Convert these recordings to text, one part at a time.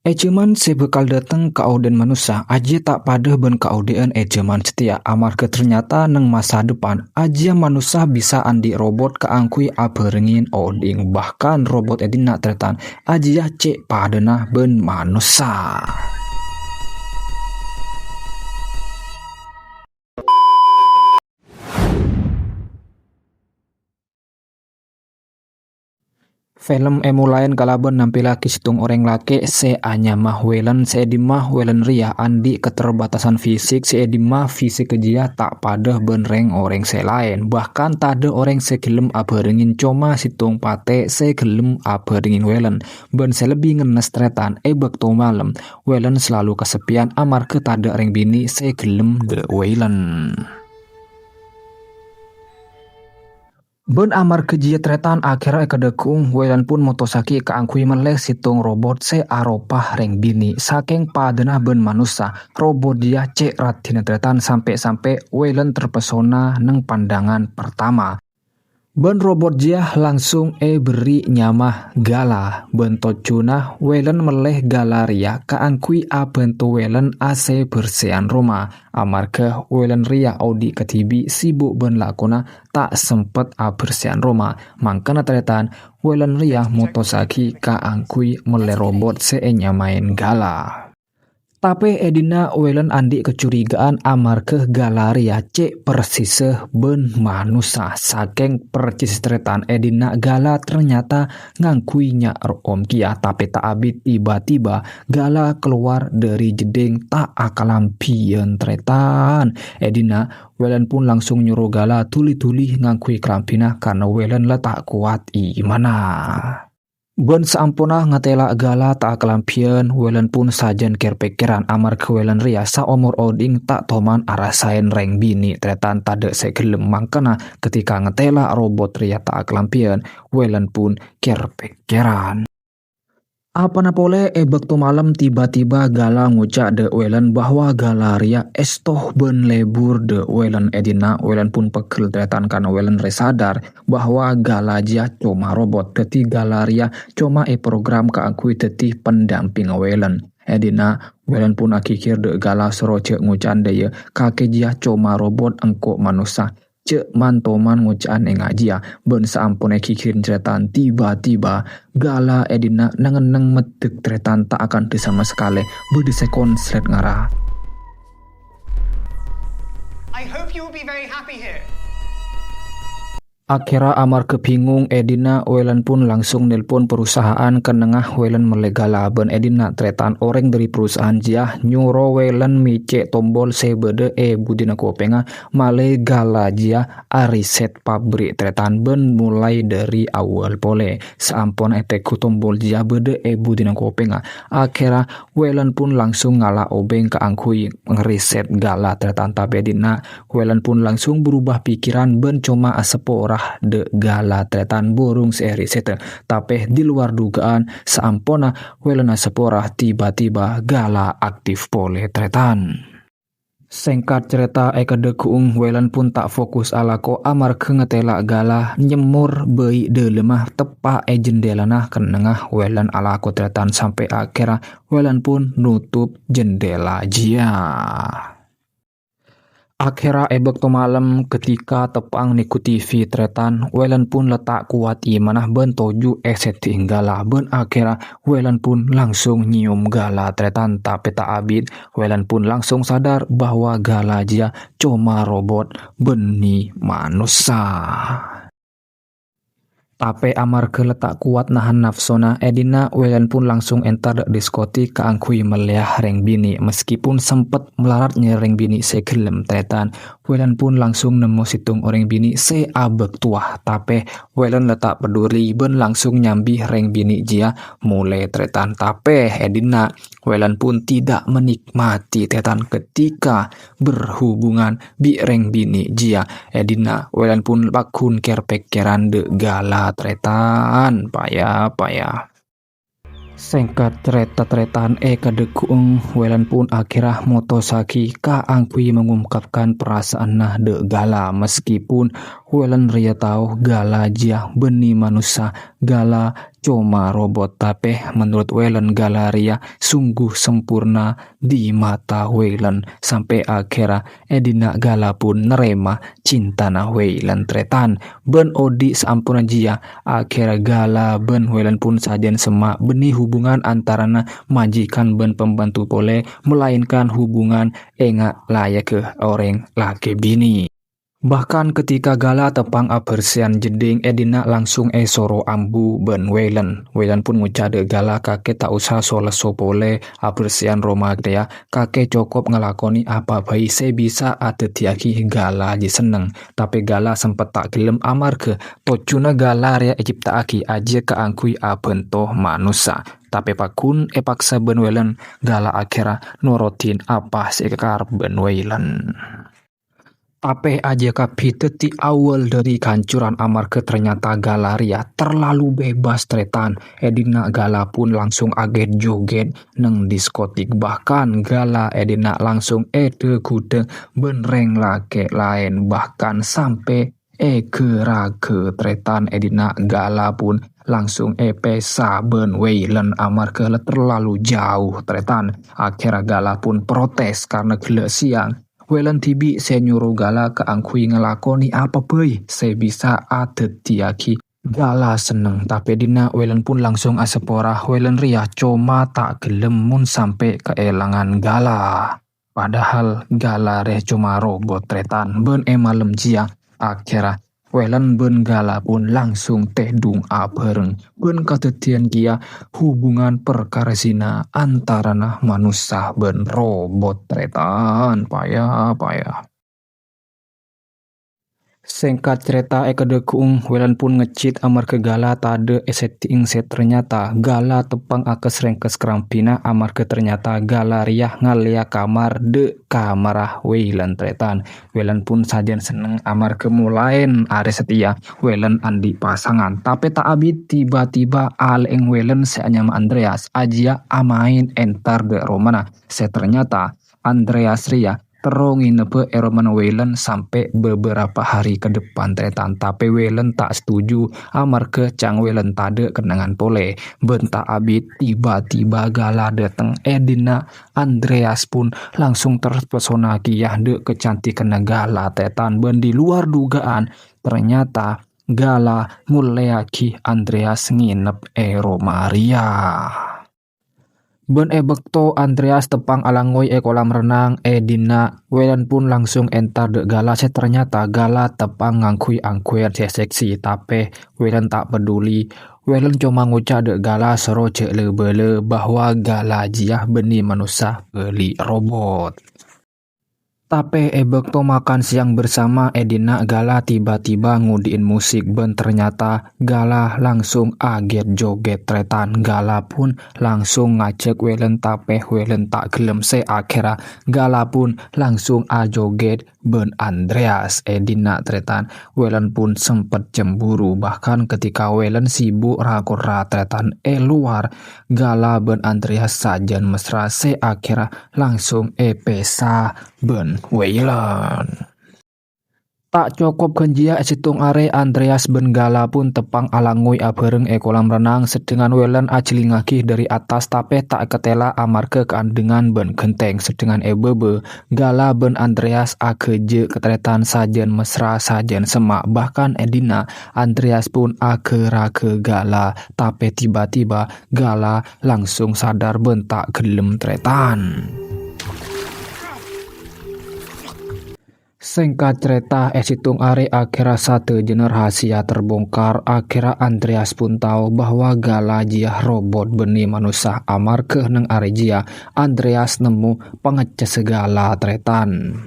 Ejeman sebekal dateng ke auden manusia, aja tak pada ben ke auden ejeman setia. Amarga ternyata neng masa depan, aja manusia bisa andi robot keangkui aberengin oding. Bahkan robot edina tretan, aja cek padana ben manusia. Film emu lain kalaban nampilake situng orang laki se anyamah welen se edimah welen ria andi keterbatasan fisik se edimah fisik kejia tak pada benreng orang se lain, bahkan tak ada orang se gelem aberengin coma situng pate se gelem aberengin welen ben se lebih ngenes tretan bekto malam welen selalu kesepian amarga tak ada orang bini se gelem de welen. Ben amar kejia tretan akhirnya kedekung welan pun motosaki keangkui meleh situng robot se aropah reng bini saking padana ben manusia robot dia cek ratina tretan sampai welan terpesona neng pandangan pertama. Ben robot dia langsung beri nyamah Gala. Bentot cuna welen meleh Galaria keangkui bentu welen ase bersian rumah. Amarga welen ria audi ketibi sibuk ben lakona tak sempet bersian rumah. Mangkana tretan welen ria motosaki keangkui meleh robot nyamain Gala. Tapi edina welen andi kecurigaan amarga Galaria cek persiseh ben manusia saking percis tretan edina Gala ternyata ngangkuinya om kia tapi tak abit tiba-tiba Gala keluar dari jeding tak akalampian tretan edina welen pun langsung nyuruh Gala tuli-tuli ngangkui kelampina karena welen tak kuat imana. Ben seampuna ngatela Gala tak kelampian welen pun sajen kerpekeran amar ke welen ria saomor oding tak toman arasain reng bini tretan tade segelem mangkana ketika ngetela robot ria tak kelampian welen pun kerpekeran. Apa napole bekto malam tiba-tiba Gala ngucak de welen bahwa Galaria estoh ben lebur de welen edina welen pun pekel tretan karena welen resadar bahwa Galaja cuma robot teti Galaria cuma program keangkui teti pendamping welen edina welen pun akikir de Gala seroce ngucan de kake jia cuma robot engko manusia cek mantoman ngucaan ngajia ben saampun kikirin tretan tiba-tiba Gala edina nangeneng metek tretan tak akan sama sekali berdese konslet ngara. I hope you will be very happy here. Akhirnya amar kebingung edina welen pun langsung nelpon perusahaan kenengah welen melegala ben edina tretan orang dari perusahaan jia nyuro welen mice tombol sebede budina kopenga malegala jia ariset pabrik tretan ben mulai dari awal pole saampon teku tombol jia bede budina kopenga akhirnya welen pun langsung ngala obeng keangkui ngeriset Gala tretan tapi edina welen pun langsung berubah pikiran ben cuma asepora de Gala tretan burung seri sete tapi di luar dugaan saampona welena sepora tiba-tiba Gala aktif pole tretan. Singkat cerita kedekung welen pun tak fokus alako amar kengetela Gala nyemur bayi de lemah tepa jendelana kenengah welen alako tretan sampai akhirnya welen pun nutup jendela jia. Akhirnya bekto malam ketika tepang niku TV tretan welen pun letak kuat imanah ben toju setting Gala ben akhirnya welen pun langsung nyium Gala tretan tapi tak abit welen pun langsung sadar bahwa Gala jia cuma robot beni manusia. Tapi amar letak kuat nahan nafsona edina welen pun langsung enter diskotik keangkui meliah reng bini meskipun sempet melarat nyereng bini segelem tretan welen pun langsung nemu situng orang bini abek tuah tapi welen letak peduli ben langsung nyambi reng bini jia mulai tretan tapi edina welen pun tidak menikmati tretan ketika berhubungan bi reng bini jia edina welen pun bakun kerpekeran de Gala tretan payah. Singkat tretan kedekung welen pun akhirnya motosaki kaangkui mengungkapkan perasaan nah de Gala meskipun welen ria tahu Gala jia beni manusia Gala cuma robot. Tapi menurut Wayland Galaria sungguh sempurna di mata Wayland. Sampai akhirnya Edina Gala pun nerema cintana Wayland tretan. Ben odi seampuna jia akhirnya Gala ben Wayland pun sajen semak benih hubungan antarana majikan ben pembantu pole, melainkan hubungan enga layak ke orang laki bini. Bahkan ketika Gala tepang abersian jeding Edina langsung soro ambu ben Wayland. Wayland pun ngucade Gala kakek tak usah soleso pole abersian Roma ya. Kakek cukup ngelakoni apa bayi saya bisa ada tiaki Gala aja seneng. Tapi Gala sempet tak gelem amarga tocuna Gala rea Egypta aki aja keangkui abentoh manusia. Tapi pakun paksa ben Wayland Gala akhirnya nurutin apa sekar ben Wayland. Tapi aja kapiteti awal dari kancuran amarga ternyata Galaria terlalu bebas tretan. Edina Gala pun langsung aget joget neng diskotik. Bahkan Gala Edina langsung ede kude benreng lake lain. Bahkan sampai kerage tretan Edina Gala pun langsung pesa ben Wayland amarga terlalu jauh tretan. Akhirnya Gala pun protes karena gila siang. Wayland tibi saya nyuruh Gala keangkui ngelakoni apa bayi saya bisa adet tiaki. Gala seneng tapi dina Wayland pun langsung asepora Wayland ria cuma tak gelem mun sampai keelangan Gala. Padahal Gala reh cuma robot tretan ben malem jia. Akhirnya Wayland ben Gala pun langsung tehdung abareng ben katetian kia hubungan perkara zina antarana manusia ben robot tretan payah. Singkat cerita kedekung Wayland pun ngecit amar ke Gala tade setting set ternyata Gala tepang akes rengkes kerampina amar ke ternyata Galaria ngalia kamar de kamarah Wayland tretan. Wayland pun sajen seneng amar ke mulain are setia Wayland andi pasangan. Tapi tak abit tiba-tiba aleng Wayland seanyama Andreas ajia amain entar de Romana. Ternyata Andreas ria terong nginep Roman Wayland sampai beberapa hari ke depan tretan. Tapi Wayland tak setuju amar ke cang Wayland tade kenangan pole. Bentak abit tiba-tiba Gala dateng Edina Andreas pun langsung terpesona kiyah de kecantikan Gala tretan. Ben di luar dugaan ternyata Gala mulai Andreas nginep Romaria. Ben bekto Andreas tepang alangoy kolam renang Edina Wayland pun langsung entar de Gala. Ternyata Gala tepang ngangkui angkuan seksi. Tapi Wayland tak peduli. Wayland cuma ngucap de Gala sero cek lebele bahwa Gala jiah beni manusia beli robot. Tapi bekto makan siang bersama Edina Gala tiba-tiba ngudiin musik ben ternyata Gala langsung aget joget tretan. Gala pun langsung ngajak Wayland tapi Wayland tak gelem akhirnya Gala pun langsung joget ben Andreas Edina tretan. Wayland pun sempet cemburu bahkan ketika Wayland sibuk rakor tretan luar Gala ben Andreas sajan mesra akhirnya langsung pesa ben Wayland. Tak cukup kenjia situng are Andreas ben Gala pun tepang alangui abareng kolam renang sedengan Wayland ajlingaki dari atas tapi tak ketela amarga keandengan ben genteng sedengan bebe Gala ben Andreas akeje ketretan sajen mesra sajen semak. Bahkan Edina Andreas pun ke Gala tapi tiba-tiba Gala langsung sadar ben tak gelem tretan. Singkat cerita situng are akhirnya satu jener rahasia terbongkar. Akhirnya Andreas pun tahu bahwa Gala jiah robot beni manusia amar ke neng are jia Andreas nemu pengeces segala tretan.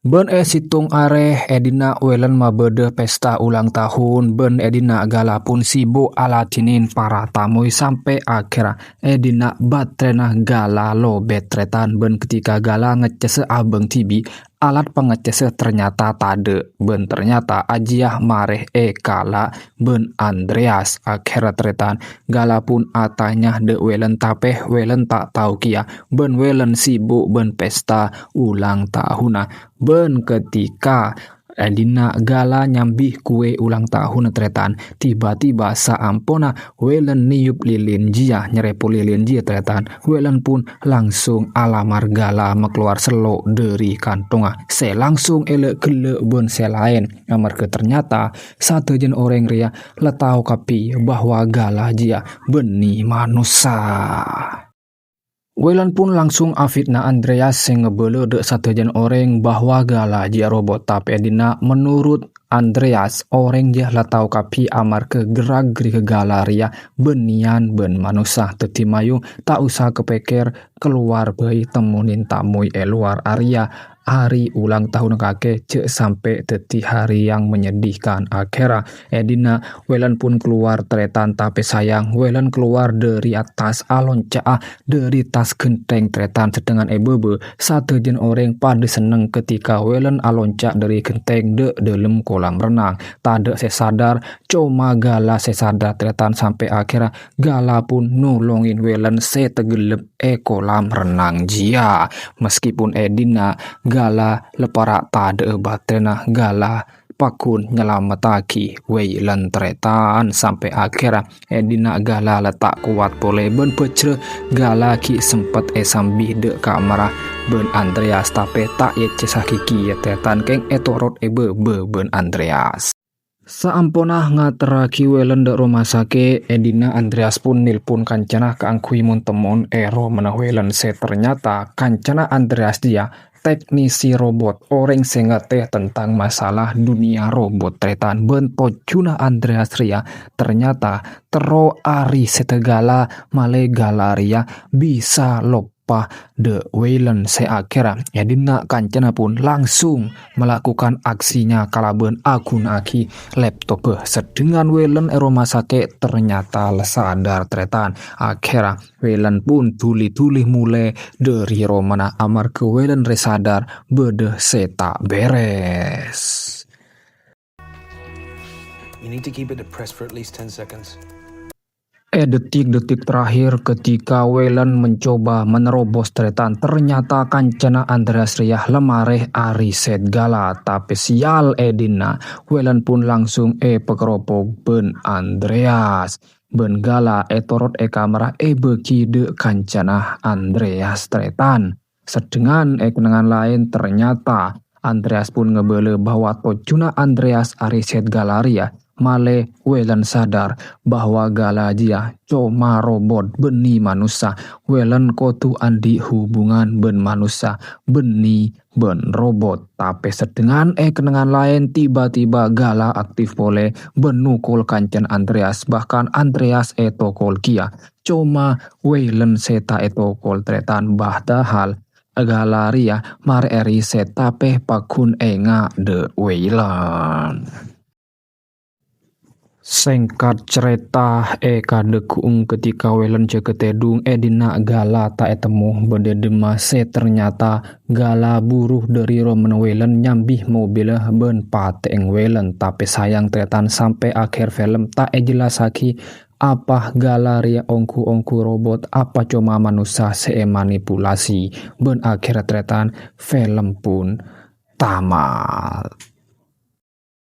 Ben situng are Edina Wayland mabede pesta ulang tahun. Ben Edina Gala pun sibuk alatinin para tamu sampai akhirnya Edina batrena Gala lo betretan. Ben ketika Gala ngecese abeng tibi alat pengecese ternyata tade. Ben ternyata ajiah mareh Kala ben Andreas akhirnya tretan. Gala pun atanya de Wayland tapi Wayland tak tahu kia ben Wayland sibuk ben pesta ulang tahun. Ben ketika Dina gala nyambih kue ulang tahun tretan, tiba-tiba saampona Welen niup lilin jia nyerepo lilin jia tretan, Welen pun langsung alamar gala keluar selo dari kantong. Se langsung ele gele ben se lain, amarga ternyata satu jen orang ria letau kapi bahwa gala jia beni manusia. Welen pun langsung afitna Andreas yang ngebele de satu jen orang bahwa gala jia robot, tapi dina menurut Andreas orang dia latau kapi amar ke gerak geri ke galaria benian ben manusia tetimayu tak usah kepikir keluar bayi temunin tamui luar area hari ulang tahun kakek cek sampai teti hari yang menyedihkan. Akhirnya Edina Welen pun keluar tretan, tapi sayang Welen keluar dari atas alonca dari tas genteng tretan sedangkan ebebe satu jen orang pada seneng ketika Welen alonca dari genteng de dalam kolam renang. Tade saya sadar cuma gala saya sadar tretan sampai akhirnya gala pun nolongin Welen setegelep kolam renang jia. Meskipun Edina gala lepara tade batena gala pakun nyelamataki Welen tretan sampai akhirnya Edina gala letak kuat boleh ben pecre gala ki sempet sambi de kamera ben Andreas tapi tak ye cesah kiki ya tretan keng etorot ben Andreas. Saampona ngateraki Welen de rumah sakit, Edina Andreas pun nilpun kancana keangkui mun temon ero menah Welen se ternyata kancana Andreas dia teknisi robot orang sengate tentang masalah dunia robot tretan bentuk cuna Andreas ria ternyata tero ari setegala male galaria bisa lopa de Welen se akhirnya Edina kancana pun langsung melakukan aksinya kalaben akun aki laptop sedengan Welen rumah sakit ternyata sadar tretan. Akhirnya Welen pun tuli-tuli mulai dari romana amar ke Welen resadar bede seta beres. You need to keep it depressed for at least 10 seconds. Detik-detik terakhir ketika Welen mencoba menerobos tretan ternyata kancana Andreas riah lemareh ari set gala tapi sial Edina Welen pun langsung pekeropok ben Andreas ben gala etorot kamera beki de kancana Andreas tretan sedengan kenangan lain ternyata Andreas pun ngebele bahwa tocuna Andreas ari set galaria male Welen sadar bahwa gala dia cuma robot beni manusia. Welen kotu andi hubungan ben manusia beni ben robot. Tapi sedengan kenangan lain tiba-tiba gala aktif boleh benukul kancen Andreas. Bahkan Andreas tokol kia. Cuma Welen seta tokol tretan bahdahal galaria mar eri seta peh pakun enga de Welen. Singkat cerita kadekung ketika Welen ceketedung Edina gala tak temu bende demase ternyata gala buruh dari Roman Welen nyambih mobil ben pateng Welen tapi sayang tretan sampai akhir film tak jelasaki apa galaria ongku robot apa cuma manusia manipulasi ben akhir tretan film pun tamat.